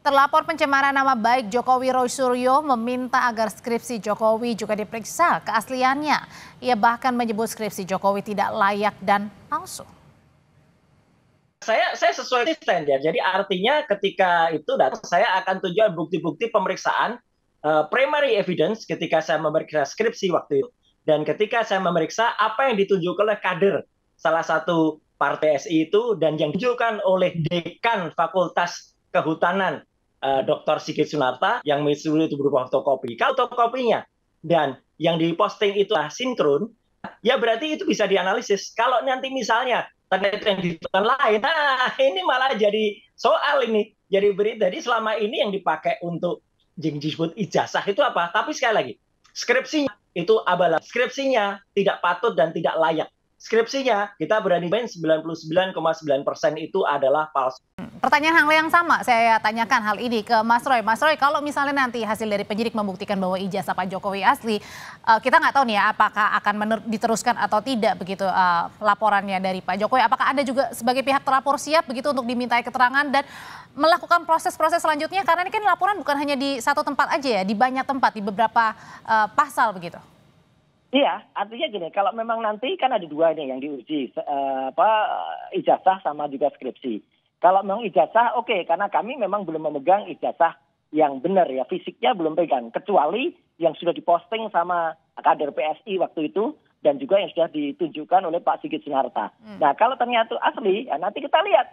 Terlapor pencemaran nama baik Jokowi Roy Suryo meminta agar skripsi Jokowi juga diperiksa keasliannya. Ia bahkan menyebut skripsi Jokowi tidak layak dan palsu. Saya sesuai konsisten ya. Jadi artinya ketika itu datang, saya akan tunjukkan bukti-bukti pemeriksaan primary evidence ketika saya memeriksa skripsi waktu itu. Dan ketika saya memeriksa apa yang ditunjukkan oleh kader salah satu partai SI itu dan yang ditunjukkan oleh dekan Fakultas Kehutanan Dr. Sigit Sunarta yang misalnya itu berupa fotokopi. Kalau fotokopinya dan yang diposting itu sinkron, ya berarti itu bisa dianalisis. Kalau nanti misalnya ternyata yang ditentukan lain, nah ini malah jadi soal ini, jadi berita. Jadi selama ini yang dipakai untuk yang disebut ijazah itu apa? Tapi sekali lagi, skripsinya itu abal. Skripsinya tidak patut dan tidak layak. Skripsinya kita berani main 99,9% itu adalah palsu. Pertanyaan hal yang sama saya tanyakan hal ini ke Mas Roy. Mas Roy, kalau misalnya nanti hasil dari penyidik membuktikan bahwa ijazah Pak Jokowi asli, kita nggak tahu nih ya apakah akan diteruskan atau tidak begitu laporannya dari Pak Jokowi. Apakah Anda juga sebagai pihak terlapor siap begitu untuk dimintai keterangan dan melakukan proses-proses selanjutnya? Karena ini kan laporan bukan hanya di satu tempat aja ya, di banyak tempat, di beberapa pasal begitu. Iya, artinya gini, kalau memang nanti kan ada dua nih yang diuji, ijazah sama juga skripsi. Kalau memang ijazah, oke, karena kami memang belum memegang ijazah yang benar ya, fisiknya belum pegang. Kecuali yang sudah diposting sama kader PSI waktu itu, dan juga yang sudah ditunjukkan oleh Pak Sigit Sunarta. Nah, kalau ternyata asli, ya nanti kita lihat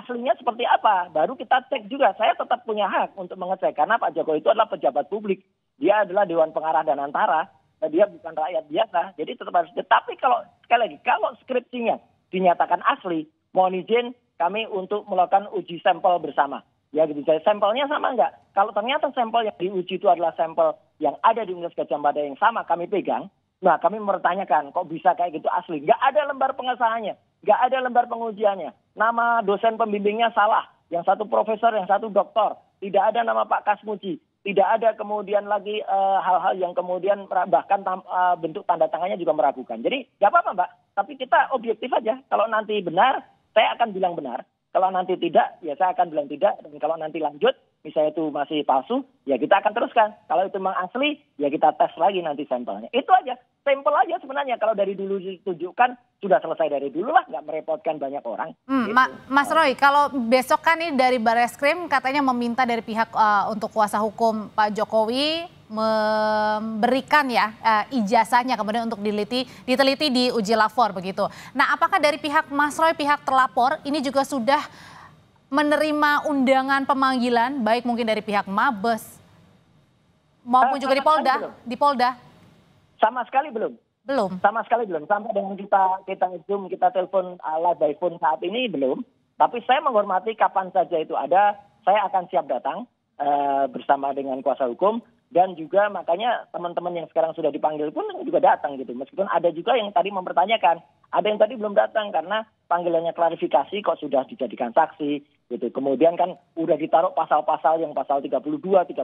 aslinya seperti apa. Baru kita cek juga, saya tetap punya hak untuk mengecek. Karena Pak Jokowi itu adalah pejabat publik. Dia adalah Dewan Pengarah dan Antara. Dia bukan rakyat biasa, jadi tetap harus. Tapi kalau sekali lagi, kalau skripsinya dinyatakan asli, mohon izin kami untuk melakukan uji sampel bersama. Ya gitu, sampelnya sama enggak? Kalau ternyata sampel yang diuji itu adalah sampel yang ada di Universitas Gadjah Mada yang sama kami pegang, nah kami mempertanyakan kok bisa kayak gitu asli? Enggak ada lembar pengesahannya, enggak ada lembar pengujiannya. Nama dosen pembimbingnya salah, yang satu profesor, yang satu doktor. Tidak ada nama Pak Kasmuji. Tidak ada kemudian lagi hal-hal yang kemudian bahkan bentuk tanda tangannya juga meragukan. Jadi nggak apa-apa Mbak, tapi kita objektif aja. Kalau nanti benar, saya akan bilang benar. Kalau nanti tidak, ya saya akan bilang tidak. Dan kalau nanti lanjut, misalnya itu masih palsu, ya kita akan teruskan. Kalau itu memang asli, ya kita tes lagi nanti sampelnya. Itu aja, sampel aja sebenarnya. Kalau dari dulu ditunjukkan, sudah selesai dari dulu lah, nggak merepotkan banyak orang. Gitu. Mas Roy, kalau besok kan ini dari Barreskrim katanya meminta dari pihak untuk kuasa hukum Pak Jokowi memberikan ya ijazahnya kemudian untuk diteliti di uji lapor begitu. Nah, apakah dari pihak Mas Roy, pihak terlapor ini juga sudah menerima undangan pemanggilan baik mungkin dari pihak Mabes maupun juga di Polda? Sama sekali belum. Belum. Sama sekali belum. Sampai dengan kita Zoom, kita telepon live by phone saat ini belum. Tapi saya menghormati kapan saja itu ada, saya akan siap datang bersama dengan kuasa hukum. Dan juga makanya teman-teman yang sekarang sudah dipanggil pun juga datang gitu. Meskipun ada juga yang tadi mempertanyakan, ada yang tadi belum datang karena panggilannya klarifikasi kok sudah dijadikan saksi gitu. Kemudian kan udah ditaruh pasal-pasal yang pasal 32, 35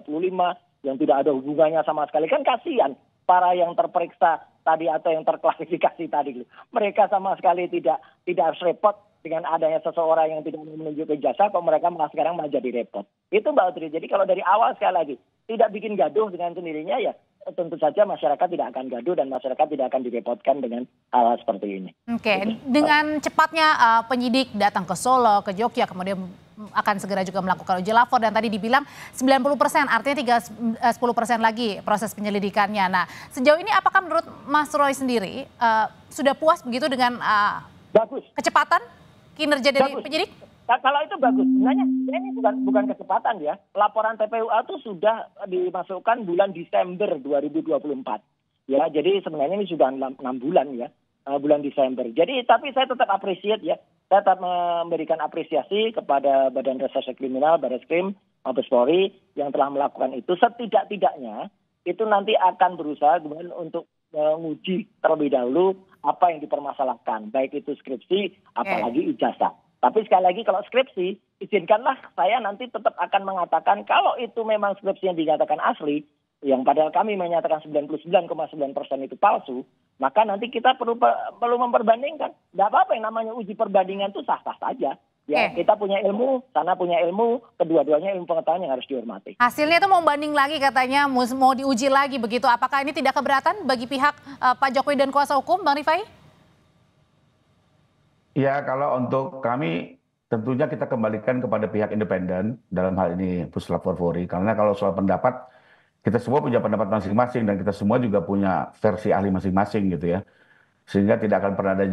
yang tidak ada hubungannya sama sekali. Kan kasihan para yang terperiksa tadi atau yang terklarifikasi tadi gitu. Mereka sama sekali tidak harus repot dengan adanya seseorang yang tidak menunjukkan jasa, kok mereka malah sekarang malah jadi repot. Itu Mbak Audrey. Jadi kalau dari awal sekali lagi tidak bikin gaduh dengan sendirinya, ya tentu saja masyarakat tidak akan gaduh dan masyarakat tidak akan direpotkan dengan hal seperti ini. Oke, dengan cepatnya penyidik datang ke Solo, ke Jogja, kemudian akan segera juga melakukan uji lapor dan tadi dibilang 90%, artinya tinggal 10% lagi proses penyelidikannya. Nah, sejauh ini apakah menurut Mas Roy sendiri sudah puas begitu dengan bagus kecepatan kinerja dari penyidik? Kalau itu bagus. Sebenarnya ini bukan kecepatan ya. Laporan TPUA itu sudah dimasukkan bulan Desember 2024. Ya, jadi sebenarnya ini sudah 6 bulan ya, bulan Desember. Jadi tapi saya tetap appreciate ya. Saya tetap memberikan apresiasi kepada Badan Reserse Kriminal, Barreskrim, Mabes Polri yang telah melakukan itu. Setidak-tidaknya itu nanti akan berusaha kemudian untuk menguji terlebih dahulu apa yang dipermasalahkan, baik itu skripsi, apalagi ijazah. Tapi sekali lagi kalau skripsi, izinkanlah saya nanti tetap akan mengatakan kalau itu memang skripsi yang dinyatakan asli, yang padahal kami menyatakan 99,9% itu palsu, maka nanti kita perlu memperbandingkan. Tidak apa-apa yang namanya uji perbandingan itu sah-sah saja. Ya, Oke. kita punya ilmu, sana punya ilmu, kedua-duanya ilmu pengetahuan yang harus dihormati. Hasilnya itu mau banding lagi katanya, mau diuji lagi begitu. Apakah ini tidak keberatan bagi pihak Pak Jokowi dan kuasa hukum, Bang Rifai? Ya, kalau untuk kami tentunya kita kembalikan kepada pihak independen dalam hal ini Puslap 4 karena kalau soal pendapat kita semua punya pendapat masing-masing dan kita semua juga punya versi ahli masing-masing gitu ya. Sehingga tidak akan pernah ada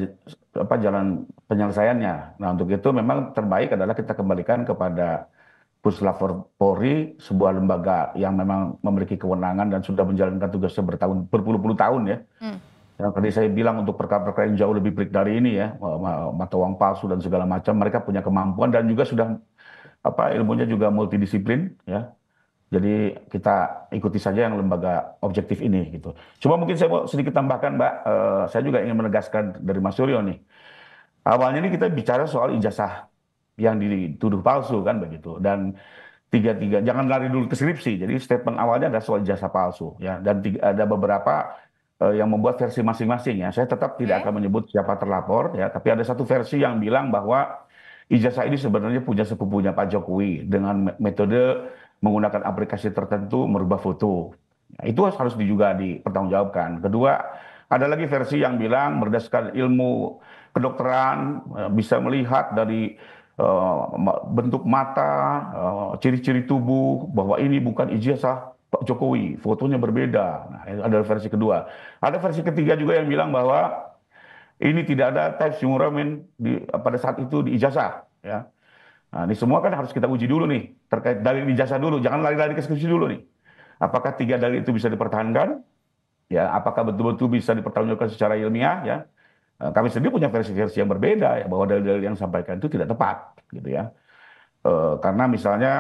jalan penyelesaiannya. Nah, untuk itu memang terbaik adalah kita kembalikan kepada Puslap Polri, sebuah lembaga yang memang memiliki kewenangan dan sudah menjalankan tugasnya berpuluh-puluh tahun ya. Yang tadi saya bilang untuk perkara-perkara yang jauh lebih pelik dari ini ya, mata uang palsu dan segala macam, mereka punya kemampuan dan juga sudah ilmunya juga multidisiplin ya. Jadi kita ikuti saja yang lembaga objektif ini gitu. Cuma mungkin saya mau sedikit tambahkan, Mbak. Saya juga ingin menegaskan dari Mas Suryo nih. Awalnya ini kita bicara soal ijazah yang dituduh palsu kan begitu. Dan tiga jangan lari dulu ke skripsi. Jadi statement awalnya adalah soal ijazah palsu ya. Dan ada beberapa yang membuat versi masing-masing ya. Saya tetap tidak akan menyebut siapa terlapor ya. Tapi ada satu versi yang bilang bahwa ijazah ini sebenarnya punya sepupunya Pak Jokowi dengan metode menggunakan aplikasi tertentu merubah foto. Nah, itu harus juga dipertanggungjawabkan. Kedua, ada lagi versi yang bilang berdasarkan ilmu kedokteran bisa melihat dari bentuk mata, ciri-ciri tubuh bahwa ini bukan ijazah Pak Jokowi, fotonya berbeda. Nah, ada versi kedua. Ada versi ketiga juga yang bilang bahwa ini tidak ada type sumuramen pada saat itu di ijazah ya. Nah, ini semua kan harus kita uji dulu nih, terkait dalil ijazah dulu, jangan lari-lari ke skripsi dulu nih. Apakah tiga dalil itu bisa dipertahankan? Ya, apakah betul-betul bisa dipertanggungjawabkan secara ilmiah? Ya, kami sendiri punya versi-versi yang berbeda, ya, bahwa dalil-dalil yang disampaikan itu tidak tepat, gitu ya. Karena misalnya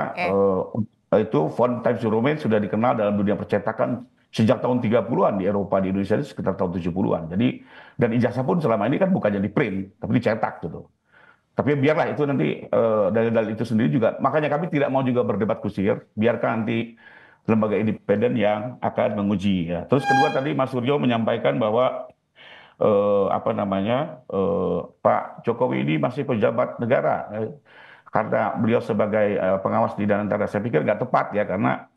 itu font Times New Roman sudah dikenal dalam dunia percetakan sejak tahun 30-an di Eropa, di Indonesia itu sekitar tahun 70-an. Jadi, dan ijazah pun selama ini kan bukannya di print, tapi dicetak gitu. Tapi biarlah itu nanti dalil-dalil itu sendiri juga. Makanya kami tidak mau juga berdebat kusir. Biarkan nanti lembaga independen yang akan menguji. Ya. Terus kedua tadi Mas Suryo menyampaikan bahwa Pak Jokowi ini masih pejabat negara. Karena beliau sebagai pengawas di Danantara. Saya pikir nggak tepat ya karena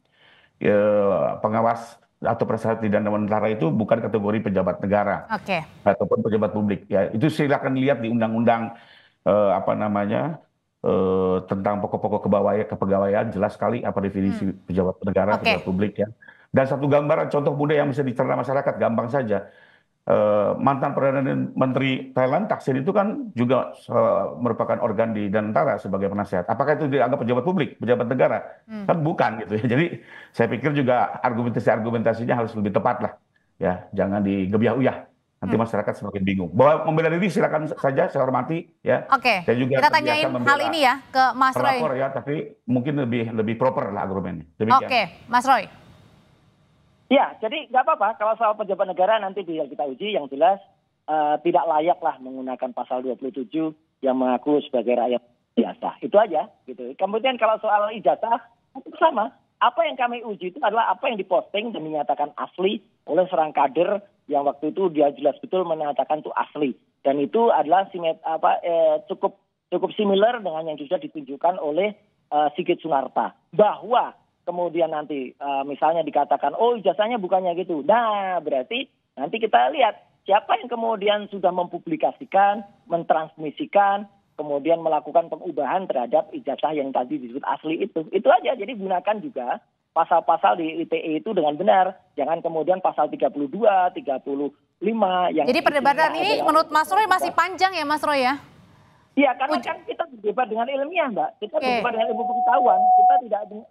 pengawas atau prasarat di Danantara itu bukan kategori pejabat negara ataupun pejabat publik. Ya itu silakan lihat di undang-undang tentang pokok-pokok kepegawaian jelas sekali apa definisi pejabat negara, pejabat publik ya. Dan satu gambaran contoh mudah yang bisa dicerna masyarakat gampang saja. Mantan Perdana Menteri Thailand Thaksin itu kan juga merupakan organ di Danantara sebagai penasihat. Apakah itu dianggap pejabat publik, pejabat negara? Kan bukan gitu ya. Jadi saya pikir juga argumentasinya harus lebih tepat lah. Ya, jangan digebiah-uyah. Nanti masyarakat semakin bingung. Bahwa membela diri silakan saja, saya hormati ya. Saya juga kita tanyain hal ini ya ke Mas Roy. Ya, tapi mungkin lebih proper lah argumennya. Mas Roy. Ya, jadi nggak apa-apa kalau soal pejabat negara nanti biar kita uji yang jelas tidak layak lah menggunakan pasal 27 yang mengaku sebagai rakyat biasa. Itu aja gitu. Kemudian kalau soal ijazah itu sama. Apa yang kami uji itu adalah apa yang diposting dan dinyatakan asli oleh seorang kader yang waktu itu dia jelas betul menyatakan itu asli. Dan itu adalah cukup similar dengan yang sudah ditunjukkan oleh Sigit Sunarta. Bahwa kemudian nanti misalnya dikatakan, oh ijazahnya bukannya gitu. Nah berarti nanti kita lihat siapa yang kemudian sudah mempublikasikan, mentransmisikan, kemudian melakukan pengubahan terhadap ijazah yang tadi disebut asli itu. Itu aja, jadi gunakan juga pasal-pasal di ITE itu dengan benar. Jangan kemudian pasal 32, 35 yang... Jadi perdebatan ini menurut Mas Roy masih panjang ya Mas Roy ya? Iya, karena kan kita berdebat dengan ilmiah, Mbak. Kita berdebat dengan ilmu pengetahuan. Kita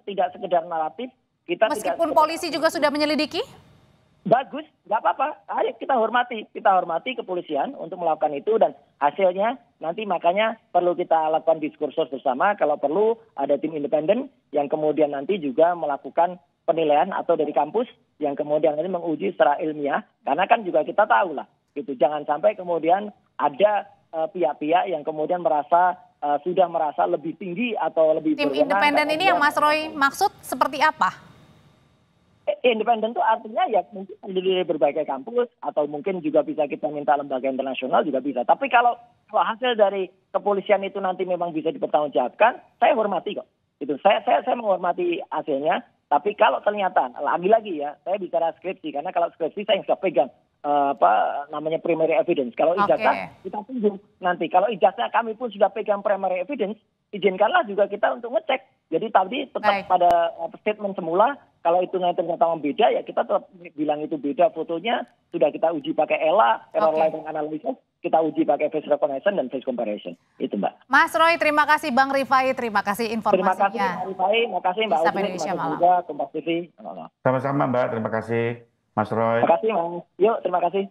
tidak sekedar naratif. Meskipun polisi juga sudah menyelidiki? Bagus, nggak apa-apa. Ayo kita hormati kepolisian untuk melakukan itu dan hasilnya nanti makanya perlu kita lakukan diskursus bersama. Kalau perlu ada tim independen yang kemudian nanti juga melakukan penilaian atau dari kampus yang kemudian nanti menguji secara ilmiah. Karena kan juga kita tahu lah, gitu. Jangan sampai kemudian ada pihak-pihak yang kemudian sudah merasa lebih tinggi atau lebih tim independen ini yang Mas Roy maksud seperti apa? Independen itu artinya ya mungkin dari berbagai kampus atau mungkin juga bisa kita minta lembaga internasional juga bisa. Tapi kalau Kalau hasil dari kepolisian itu nanti memang bisa dipertanggungjawabkan, saya hormati kok. Itu saya menghormati hasilnya. Tapi kalau ternyata lagi-lagi ya, saya bicara skripsi karena kalau skripsi saya nggak pegang namanya primary evidence. Kalau ijazah kita tunggu nanti. Kalau ijazah kami pun sudah pegang primary evidence, izinkanlah juga kita untuk ngecek. Jadi tadi tetap pada statement semula. Kalau hitungannya ternyata membeda, ya kita tetap bilang itu beda fotonya. Sudah kita uji pakai ELA, error line analysis, kita uji pakai face recognition dan face comparison. Itu Mbak. Mas Roy, terima kasih Bang Rifai, terima kasih informasinya. Terima kasih Mbak Rifai, terima kasih Mbak Udin, Indonesia Malam. juga Kompas TV. Sama-sama Mbak, terima kasih Mas Roy. Terima kasih Mas. Yuk, terima kasih.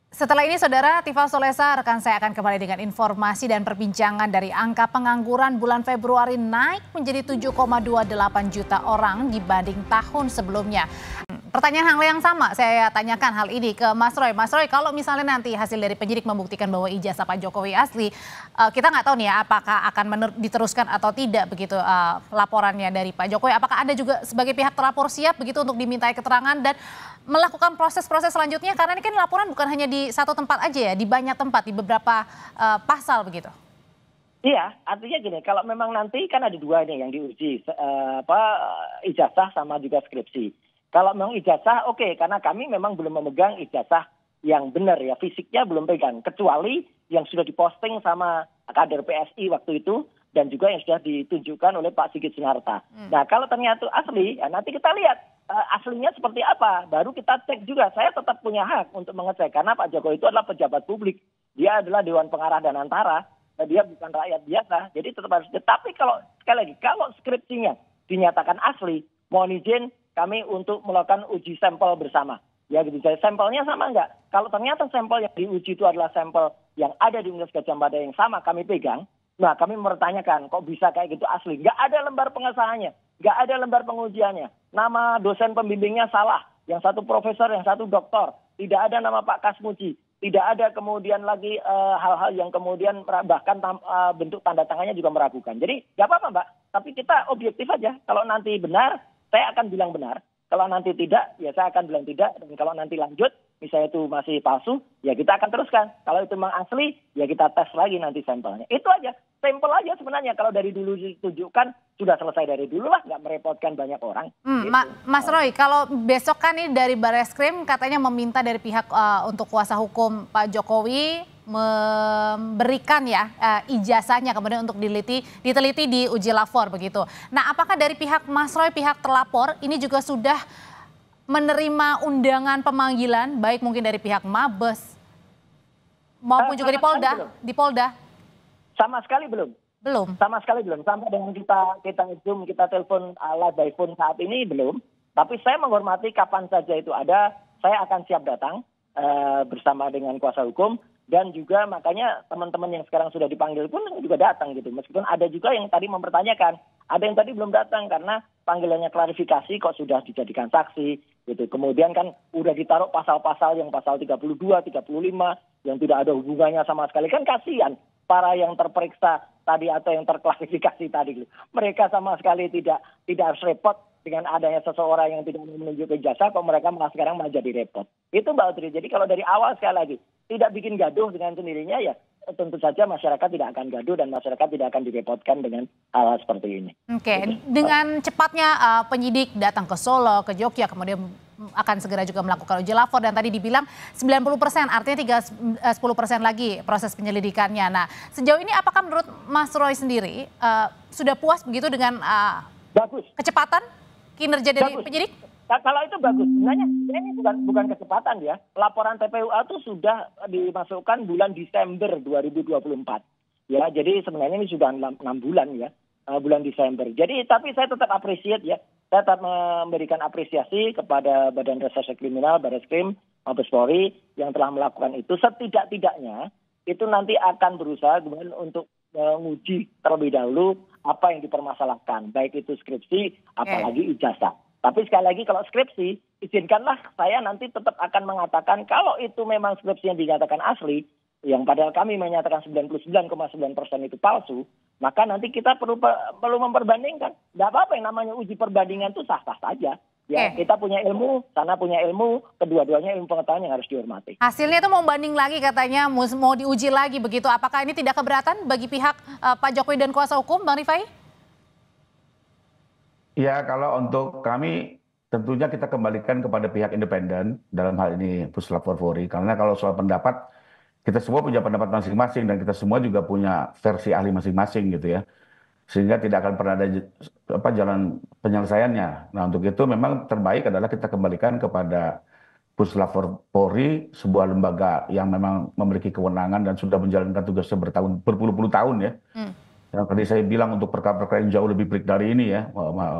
Setelah ini Saudara, Tifal Solesa, rekan saya akan kembali dengan informasi dan perbincangan dari angka pengangguran bulan Februari naik menjadi 7,28 juta orang dibanding tahun sebelumnya. Pertanyaan hal yang sama saya tanyakan hal ini ke Mas Roy. Mas Roy, kalau misalnya nanti hasil dari penyidik membuktikan bahwa ijazah Pak Jokowi asli, kita nggak tahu nih ya apakah akan diteruskan atau tidak begitu laporannya dari Pak Jokowi. Apakah Anda juga sebagai pihak terlapor siap begitu untuk dimintai keterangan dan melakukan proses-proses selanjutnya? Karena ini kan laporan bukan hanya di satu tempat aja ya, di banyak tempat, di beberapa pasal begitu. Iya, artinya gini, kalau memang nanti kan ada dua nih yang diuji, ijazah sama juga skripsi. Kalau memang ijazah, oke, karena kami memang belum memegang ijazah yang benar ya, fisiknya belum pegang. Kecuali yang sudah diposting sama kader PSI waktu itu, dan juga yang sudah ditunjukkan oleh Pak Sigit Sinarta. Nah, kalau ternyata asli, ya nanti kita lihat aslinya seperti apa. Baru kita cek juga, saya tetap punya hak untuk mengecek. Karena Pak Jokowi itu adalah pejabat publik. Dia adalah Dewan Pengarah dan Antara, dan dia bukan rakyat biasa. Jadi tetap harus. Tapi kalau, sekali lagi, kalau skripsinya dinyatakan asli, mohon izin, kami untuk melakukan uji sampel bersama. Ya gitu, sampelnya sama enggak? Kalau ternyata sampel yang diuji itu adalah sampel yang ada di Universitas Gadjah Mada yang sama kami pegang, nah kami mempertanyakan kok bisa kayak gitu asli. Enggak ada lembar pengesahannya, enggak ada lembar pengujiannya. Nama dosen pembimbingnya salah, yang satu profesor, yang satu doktor. Tidak ada nama Pak Kasmuji. Tidak ada kemudian lagi hal-hal yang kemudian bahkan bentuk tanda tangannya juga meragukan. Jadi nggak apa-apa Mbak, tapi kita objektif aja. Kalau nanti benar, saya akan bilang benar. Kalau nanti tidak, ya saya akan bilang tidak. Dan kalau nanti lanjut, misalnya itu masih palsu, ya kita akan teruskan. Kalau itu memang asli, ya kita tes lagi nanti sampelnya. Itu aja, sampel aja sebenarnya. Kalau dari dulu ditunjukkan, sudah selesai dari dulu lah, nggak merepotkan banyak orang. Gitu. Mas Roy, kalau besok kan ini dari Barreskrim katanya meminta dari pihak untuk kuasa hukum Pak Jokowi memberikan ya ijazahnya kemudian untuk diteliti di uji lapor begitu. Nah, apakah dari pihak Mas Roy, pihak terlapor ini juga sudah menerima undangan pemanggilan baik mungkin dari pihak Mabes maupun juga di Polda? Sama sekali belum. Belum. Sama sekali belum. Sampai dengan kita Zoom, kita telepon live by phone saat ini belum. Tapi saya menghormati kapan saja itu ada, saya akan siap datang bersama dengan kuasa hukum. Dan juga makanya teman-teman yang sekarang sudah dipanggil pun juga datang gitu. Meskipun ada juga yang tadi mempertanyakan, ada yang tadi belum datang karena panggilannya klarifikasi kok sudah dijadikan saksi gitu. Kemudian kan udah ditaruh pasal-pasal yang pasal 32, 35 yang tidak ada hubungannya sama sekali. Kan kasihan para yang terperiksa tadi atau yang terklarifikasi tadi gitu. Mereka sama sekali tidak harus repot dengan adanya seseorang yang tidak menunjukkan jasa, kok mereka malah sekarang malah jadi repot. Itu Mbak Udri. Jadi kalau dari awal sekali lagi tidak bikin gaduh dengan sendirinya, ya tentu saja masyarakat tidak akan gaduh dan masyarakat tidak akan direpotkan dengan hal seperti ini. Oke, dengan cepatnya penyidik datang ke Solo, ke Jogja, kemudian akan segera juga melakukan uji lapor dan tadi dibilang 90%, artinya tinggal 10% lagi proses penyelidikannya. Nah, sejauh ini apakah menurut Mas Roy sendiri sudah puas begitu dengan bagus kecepatan kinerja dari penyidik? Kalau itu bagus. Sebenarnya ini bukan kecepatan ya. Laporan TPUA itu sudah dimasukkan bulan Desember 2024. Ya, jadi sebenarnya ini sudah 6 bulan ya, bulan Desember. Jadi tapi saya tetap appreciate ya. Saya tetap memberikan apresiasi kepada Badan Reserse Kriminal, Barreskrim, Mabes Polri yang telah melakukan itu. Setidak-tidaknya itu nanti akan berusaha kemudian untuk menguji terlebih dahulu apa yang dipermasalahkan, baik itu skripsi, apalagi ijazah. Tapi sekali lagi kalau skripsi, izinkanlah saya nanti tetap akan mengatakan kalau itu memang skripsi yang dinyatakan asli, yang padahal kami menyatakan 99,9% itu palsu, maka nanti kita perlu memperbandingkan. Tidak apa-apa yang namanya uji perbandingan itu sah-sah saja. Ya, kita punya ilmu, sana punya ilmu, kedua-duanya ilmu pengetahuan yang harus dihormati. Hasilnya itu mau banding lagi katanya, mau diuji lagi begitu. Apakah ini tidak keberatan bagi pihak Pak Jokowi dan kuasa hukum, Bang Rifai? Ya, kalau untuk kami tentunya kita kembalikan kepada pihak independen dalam hal ini Puslap Forwori, karena kalau soal pendapat kita semua punya pendapat masing-masing dan kita semua juga punya versi ahli masing-masing gitu ya, sehingga tidak akan pernah ada jalan penyelesaiannya. Nah, untuk itu memang terbaik adalah kita kembalikan kepada Puslap Forwori, sebuah lembaga yang memang memiliki kewenangan dan sudah menjalankan tugasnya berpuluh-puluh tahun ya. Yang tadi saya bilang untuk perkara-perkara yang jauh lebih pelik dari ini ya,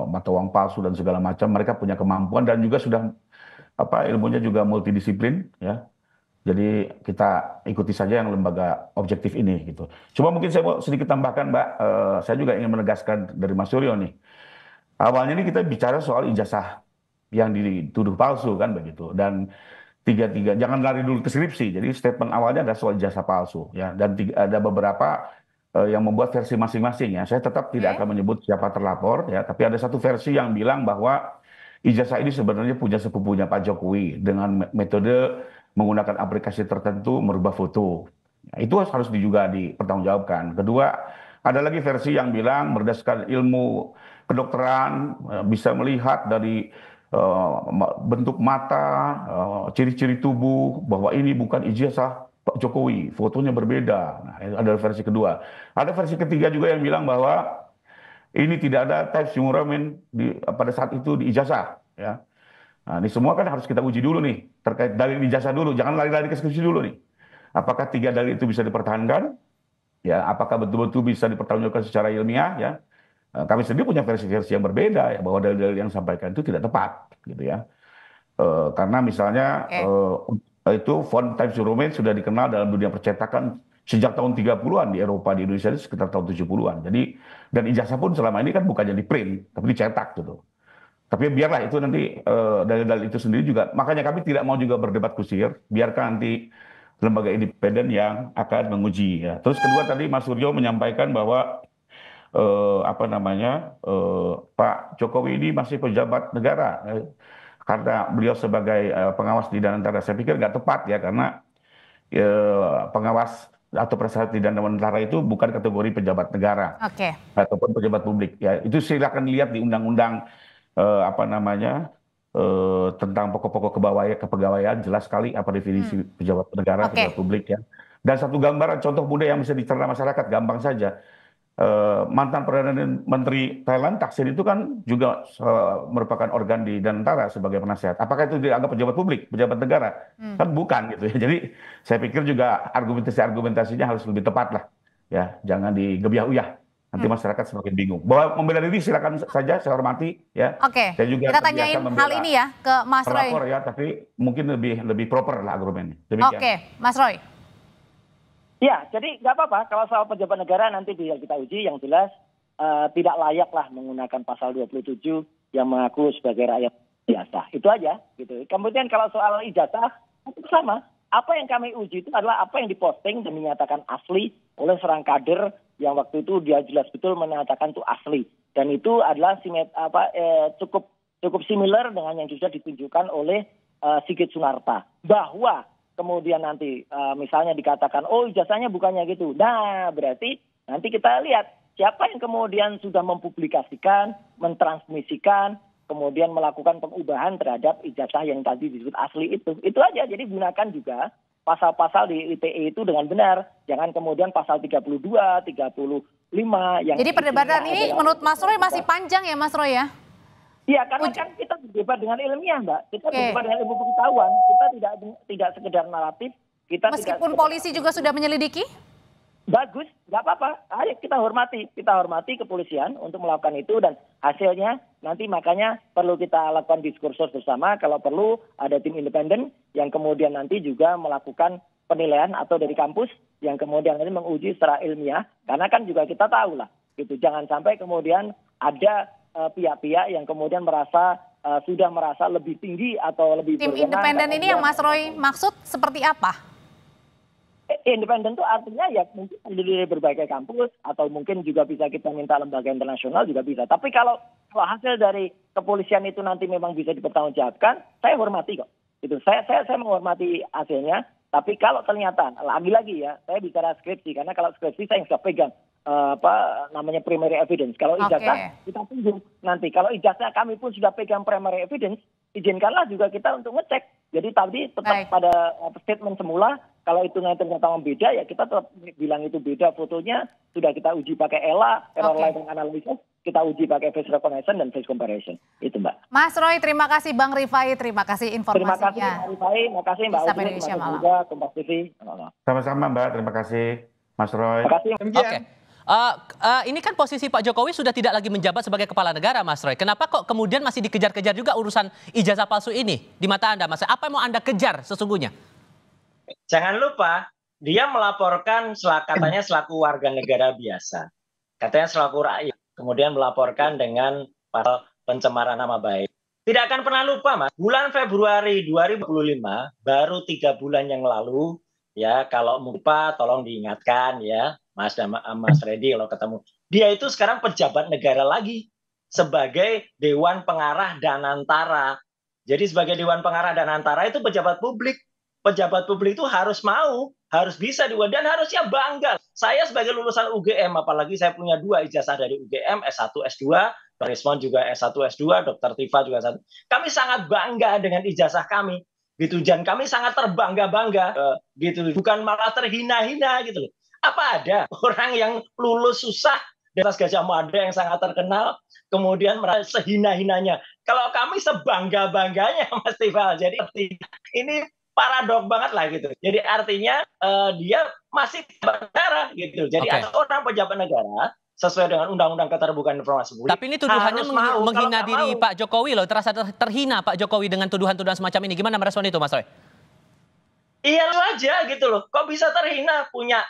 mata uang palsu dan segala macam, mereka punya kemampuan dan juga sudah ilmunya juga multidisiplin ya. Jadi kita ikuti saja yang lembaga objektif ini gitu. Cuma mungkin saya mau sedikit tambahkan, Mbak, saya juga ingin menegaskan dari Mas Suryo nih. Awalnya ini kita bicara soal ijazah yang dituduh palsu kan begitu. Dan tiga jangan lari dulu ke skripsi. Jadi statement awalnya ada soal ijazah palsu ya. Dan ada beberapa yang membuat versi masing-masing ya. Saya tetap tidak akan menyebut siapa terlapor ya. Tapi ada satu versi yang bilang bahwa ijazah ini sebenarnya punya sepupunya Pak Jokowi dengan metode menggunakan aplikasi tertentu merubah foto. Nah, itu harus juga dipertanggungjawabkan. Kedua, ada lagi versi yang bilang berdasarkan ilmu kedokteran bisa melihat dari bentuk mata, ciri-ciri tubuh bahwa ini bukan ijazah Pak Jokowi, fotonya berbeda. Nah, ada versi kedua. Ada versi ketiga juga yang bilang bahwa ini tidak ada type sumuramen pada saat itu di ijazah ya. Nah, ini semua kan harus kita uji dulu nih, terkait dalil ijazah dulu, jangan lari-lari ke skripsi dulu nih. Apakah tiga dalil itu bisa dipertahankan? Ya, apakah betul-betul bisa dipertanggungjawabkan secara ilmiah? Ya, kami sendiri punya versi-versi yang berbeda ya, bahwa dalil-dalil yang disampaikan itu tidak tepat, gitu ya. Karena misalnya itu font Times New Roman sudah dikenal dalam dunia percetakan sejak tahun 30-an di Eropa, di Indonesia itu sekitar tahun 70-an. Jadi, dan ijazah pun selama ini kan bukannya di print, tapi dicetak gitu. Tapi biarlah itu nanti dalil-dalil itu sendiri juga. Makanya kami tidak mau juga berdebat kusir. Biarkan nanti lembaga independen yang akan menguji. Ya. Terus kedua tadi Mas Suryo menyampaikan bahwa Pak Jokowi ini masih pejabat negara. Karena beliau sebagai pengawas di Danantara. Saya pikir nggak tepat ya. Karena pengawas atau penasehat di Danantara itu bukan kategori pejabat negara. Ataupun pejabat publik. Ya, itu silakan lihat di undang-undang tentang pokok-pokok kepegawaian jelas sekali apa definisi pejabat negara, pejabat publik ya. Dan satu gambaran contoh mudah yang bisa dicerna masyarakat gampang saja. Mantan Perdana Menteri Thailand Thaksin itu kan juga merupakan organ di Danantara sebagai penasehat. Apakah itu dianggap pejabat publik, pejabat negara? Kan bukan gitu ya. Jadi saya pikir juga argumentasinya harus lebih tepat lah. Ya, jangan digebiah-uyah. Nanti masyarakat semakin bingung. Bahwa membela diri silakan saja, saya hormati ya. Saya juga kita tanyain hal ini ya ke Mas Roy. Ya, tapi mungkin lebih proper lah argumennya. Mas Roy. Ya, jadi nggak apa-apa kalau soal pejabat negara nanti kita uji. Yang jelas tidak layak lah menggunakan pasal 27 yang mengaku sebagai rakyat biasa. Itu aja gitu. Kemudian kalau soal ijazah itu sama. Apa yang kami uji itu adalah apa yang diposting dan dinyatakan asli oleh seorang kader yang waktu itu dia jelas betul menyatakan itu asli. Dan itu adalah cukup similar dengan yang sudah ditunjukkan oleh Sigit Sunarta. Bahwa kemudian nanti misalnya dikatakan, oh ijazahnya bukannya gitu. Nah, berarti nanti kita lihat siapa yang kemudian sudah mempublikasikan, mentransmisikan, kemudian melakukan pengubahan terhadap ijazah yang tadi disebut asli itu. Itu aja, jadi gunakan juga pasal-pasal di ITE itu dengan benar. Jangan kemudian pasal 32, 35 yang... Jadi perdebatan ini menurut Mas Roy masih panjang ya Mas Roy ya? Iya, karena kan kita berdebat dengan ilmiah, Mbak. Kita berdebat dengan ilmu pengetahuan. Kita tidak sekedar naratif. Meskipun polisi juga sudah menyelidiki? Bagus, nggak apa-apa. Ayo kita hormati kepolisian untuk melakukan itu dan hasilnya nanti makanya perlu kita lakukan diskursus bersama. Kalau perlu ada tim independen yang kemudian nanti juga melakukan penilaian atau dari kampus yang kemudian nanti menguji secara ilmiah. Karena kan juga kita tahu lah, gitu. Jangan sampai kemudian ada pihak-pihak yang kemudian sudah merasa lebih tinggi atau lebih tim independen ini yang Mas Roy maksud seperti apa? Independen itu artinya ya mungkin dari berbagai kampus atau mungkin juga bisa kita minta lembaga internasional juga bisa. Tapi kalau hasil dari kepolisian itu nanti memang bisa dipertanggungjawabkan, saya hormati kok. Gitu. Saya menghormati hasilnya. Tapi kalau ternyata lagi-lagi ya, saya bicara skripsi karena kalau skripsi saya nggak pegang namanya primary evidence. Kalau ijazah kita tunggu nanti. Kalau ijazah kami pun sudah pegang primary evidence, izinkanlah juga kita untuk ngecek. Jadi tadi tetap pada statement semula, kalau hitungannya ternyata beda ya kita tetap bilang itu beda fotonya, sudah kita uji pakai ELA, error line analysis, kita uji pakai face recognition dan face comparison. Itu Mbak. Mas Roy, terima kasih. Bang Rifai, terima kasih informasinya. Terima kasih Mbak Rifai, terima kasih Mbak Udin, terima kasih juga Kompas TV. Sama-sama Mbak, terima kasih Mas Roy. Terima kasih. Oke. Ini kan posisi Pak Jokowi sudah tidak lagi menjabat sebagai kepala negara, Mas Roy. Kenapa kok kemudian masih dikejar-kejar juga urusan ijazah palsu ini di mata Anda, Mas? Apa yang mau Anda kejar sesungguhnya? Jangan lupa, dia melaporkan katanya selaku warga negara biasa. Katanya selaku rakyat. Kemudian melaporkan dengan pencemaran nama baik. Tidak akan pernah lupa, Mas. Bulan Februari 2025, baru 3 bulan yang lalu, ya kalau lupa tolong diingatkan ya. Mas Reddy kalau ketemu. Dia itu sekarang pejabat negara lagi sebagai Dewan Pengarah Danantara. Jadi sebagai Dewan Pengarah Danantara itu pejabat publik. Pejabat publik itu harus bisa dan harusnya bangga. Saya sebagai lulusan UGM, apalagi saya punya 2 ijazah dari UGM, S1, S2, Rismon juga S1, S2, Dr. Tifa juga S1. Kami sangat bangga dengan ijazah kami. Gitu, dan kami sangat terbangga-bangga gitu. Bukan malah terhina-hina gitu loh. Apa ada orang yang lulus susah di atas Gajah Mada yang sangat terkenal, kemudian merasa sehina-hinanya. Kalau kami sebangga-bangganya, Mas Tifal. Jadi ini paradok banget lah gitu. Jadi artinya dia masih pejabat negara gitu. Jadi ada orang pejabat negara sesuai dengan Undang-Undang Keterbukaan Informasi Publik. Tapi ini tuduhannya menghina diri Pak Jokowi loh. Terasa terhina Pak Jokowi dengan tuduhan-tuduhan semacam ini. Gimana merespon itu, Mas Roy? Iya lu aja gitu loh. Kok bisa terhina punya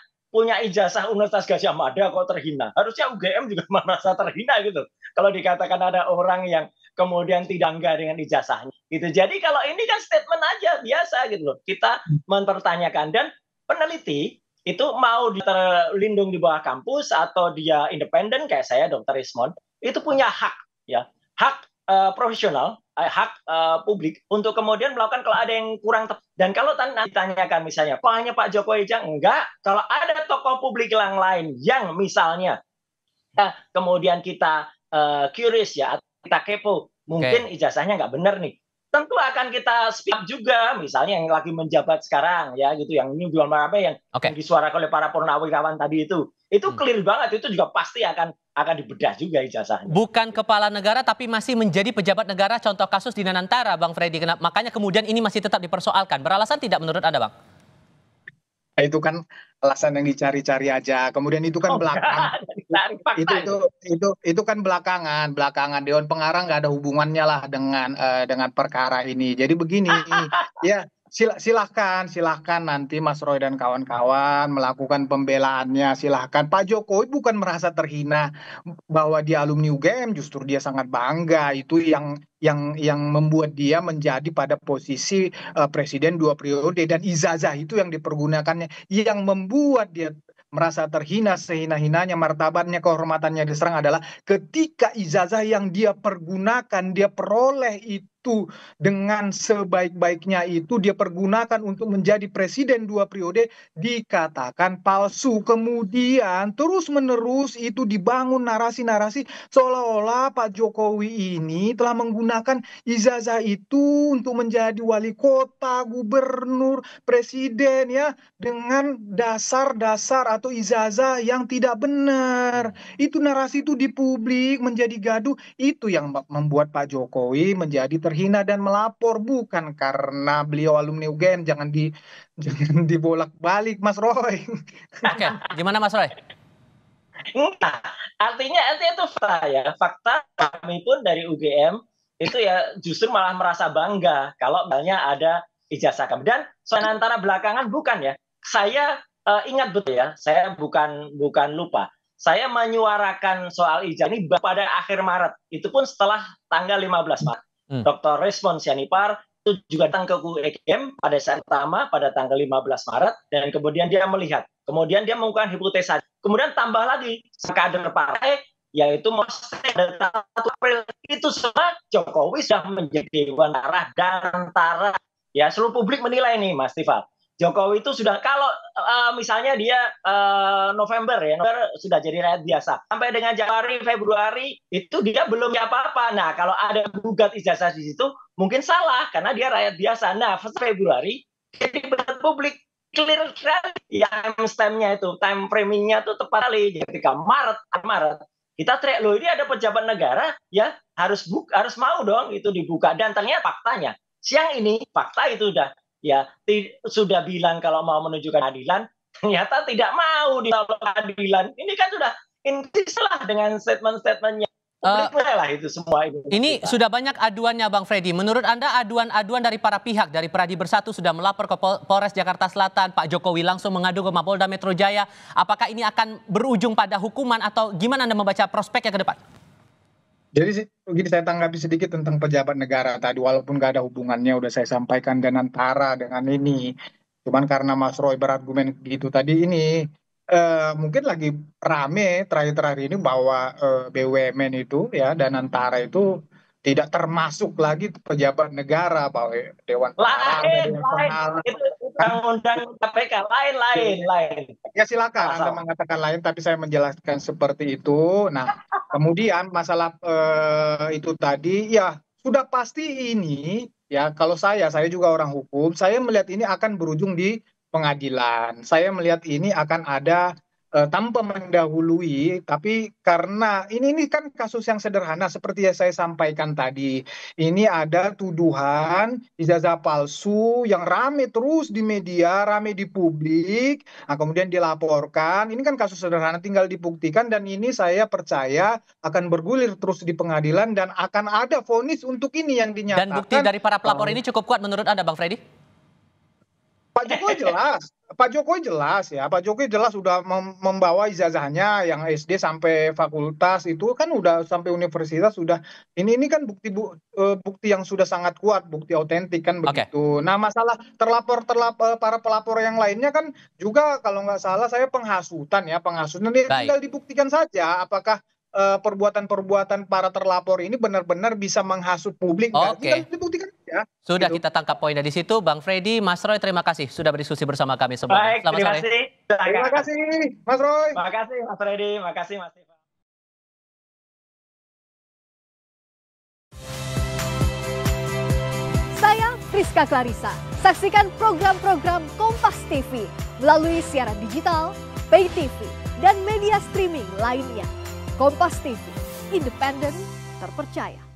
ijazah Universitas Gajah Mada kok terhina. Harusnya UGM juga merasa terhina gitu. Kalau dikatakan ada orang yang kemudian tidak bangga dengan ijazahnya. Gitu. Jadi kalau ini kan statement aja biasa gitu loh. Kita mempertanyakan dan peneliti itu mau terlindung di bawah kampus atau dia independen kayak saya Dr. Rismon, itu punya hak ya. Hak profesional, hak publik untuk kemudian melakukan kalau ada yang kurang tepat. Dan kalau ditanyakan misalnya, kok hanya Pak Jokowi aja? Enggak, kalau ada tokoh publik yang lain yang misalnya kemudian kita curious ya, kita kepo, mungkin ijazahnya nggak benar nih. Tentu akan kita speak up juga, misalnya yang lagi menjabat sekarang ya gitu, yang ini belum apa yang disuarakan oleh para purnawirawan tadi itu clear banget, itu juga pasti akan dibedah juga ijazahnya. Bukan kepala negara tapi masih menjadi pejabat negara, contoh kasus di Danantara, Bang Freddy. Makanya kemudian ini masih tetap dipersoalkan. Beralasan tidak menurut Anda, Bang? Itu kan alasan yang dicari-cari aja. Kemudian itu kan belakangan. Itu kan belakangan Dewan Pengarah nggak ada hubungannya lah dengan perkara ini. Jadi begini, ya silahkan nanti Mas Roy dan kawan-kawan melakukan pembelaannya, silahkan. Pak Jokowi bukan merasa terhina bahwa dia alumni UGM, justru dia sangat bangga. Itu yang membuat dia menjadi pada posisi presiden 2 periode, dan ijazah itu yang dipergunakannya yang membuat dia merasa terhina, sehina-hinanya, martabatnya, kehormatannya diserang adalah ketika ijazah yang dia pergunakan, dia peroleh itu dengan sebaik-baiknya itu dia pergunakan untuk menjadi presiden 2 periode dikatakan palsu. Kemudian terus-menerus itu dibangun narasi-narasi seolah-olah Pak Jokowi ini telah menggunakan ijazah itu untuk menjadi wali kota, gubernur, presiden ya, dengan dasar-dasar atau ijazah yang tidak benar. Itu narasi itu di publik menjadi gaduh, itu yang membuat Pak Jokowi menjadi terhina dan melapor, bukan karena beliau alumni UGM. Jangan dibolak-balik, Mas Roy. Oke, gimana Mas Roy? Nah, artinya itu fakta kami pun dari UGM itu ya justru malah merasa bangga kalau misalnya ada ijazah kami. Dan soal antara belakangan bukan ya, saya ingat betul ya, saya bukan lupa. Saya menyuarakan soal ijazah ini pada akhir Maret, itu pun setelah tanggal 15 Maret. Dr. Rismon Sianipar itu juga datang ke UGM pada saat pertama pada tanggal 15 Maret, dan kemudian dia melihat, kemudian dia melakukan hipotesa, kemudian tambah lagi kader partai yaitu pada 1 April. Itu semua Jokowi sudah menjadi dewan dan antara ya seluruh publik menilai nih Mas Tifal. Jokowi itu sudah kalau misalnya dia November sudah jadi rakyat biasa. Sampai dengan Januari, Februari itu dia belum apa-apa. Nah, kalau ada gugat ijazah di situ mungkin salah karena dia rakyat biasa. Nah, Februari jadi pejabat publik clear sekali time stamp-nya itu, time framing-nya itu tepat sekali. Ketika Maret kita teriak loh ini ada pejabat negara ya harus mau dong itu dibuka dan ternyata faktanya siang ini fakta itu sudah bilang kalau mau menunjukkan keadilan, ternyata tidak mau ditolak keadilan. Ini kan sudah intislah dengan statement-statementnya. Lah itu semua ini sudah banyak aduannya Bang Freddy. Menurut Anda aduan dari para pihak dari Pradi Bersatu sudah melapor ke Polres Jakarta Selatan, Pak Jokowi langsung mengadu ke Mapolda Metro Jaya. Apakah ini akan berujung pada hukuman atau gimana Anda membaca prospeknya ke depan? Jadi begini saya tanggapi sedikit tentang pejabat negara tadi, walaupun nggak ada hubungannya udah saya sampaikan dan antara dengan ini. Cuman karena Mas Roy berargumen gitu tadi ini mungkin lagi rame terakhir-terakhir ini bahwa BUMN itu ya dan antara itu tidak termasuk lagi pejabat negara bahwa Dewan Pengarah, itu undang-undang KPK lain. Ya silakan Anda mengatakan lain, tapi saya menjelaskan seperti itu. Nah, kemudian masalah itu tadi ya sudah pasti ini ya kalau saya juga orang hukum, saya melihat ini akan berujung di pengadilan. Saya melihat ini akan ada tanpa mendahului, tapi karena ini kan kasus yang sederhana seperti yang saya sampaikan tadi. Ini ada tuduhan ijazah palsu yang rame terus di media, rame di publik, nah, kemudian dilaporkan. Ini kan kasus sederhana tinggal dibuktikan dan ini saya percaya akan bergulir terus di pengadilan dan akan ada vonis untuk ini yang dinyatakan. Dan bukti dari para pelapor ini cukup kuat menurut Anda Bang Freddy? Pak Jokowi jelas sudah membawa ijazahnya yang SD sampai fakultas itu kan udah sampai universitas sudah ini kan bukti yang sudah sangat kuat, bukti otentik kan begitu. Nah, masalah para pelapor yang lainnya kan juga kalau nggak salah saya penghasutan tinggal dibuktikan saja apakah perbuatan-perbuatan para terlapor ini benar-benar bisa menghasut publik. Tinggal dibuktikan ya. Sudah gitu. Kita tangkap poinnya di situ. Bang Freddy, Mas Roy, terima kasih sudah berdiskusi bersama kami semua. Baik, terima kasih. Terima kasih Mas Roy. Terima kasih Mas Freddy, terima kasih Mas Tifal. Saya Friska Clarissa. Saksikan program-program Kompas TV melalui siaran digital, pay TV, dan media streaming lainnya. Kompas TV, independen, terpercaya.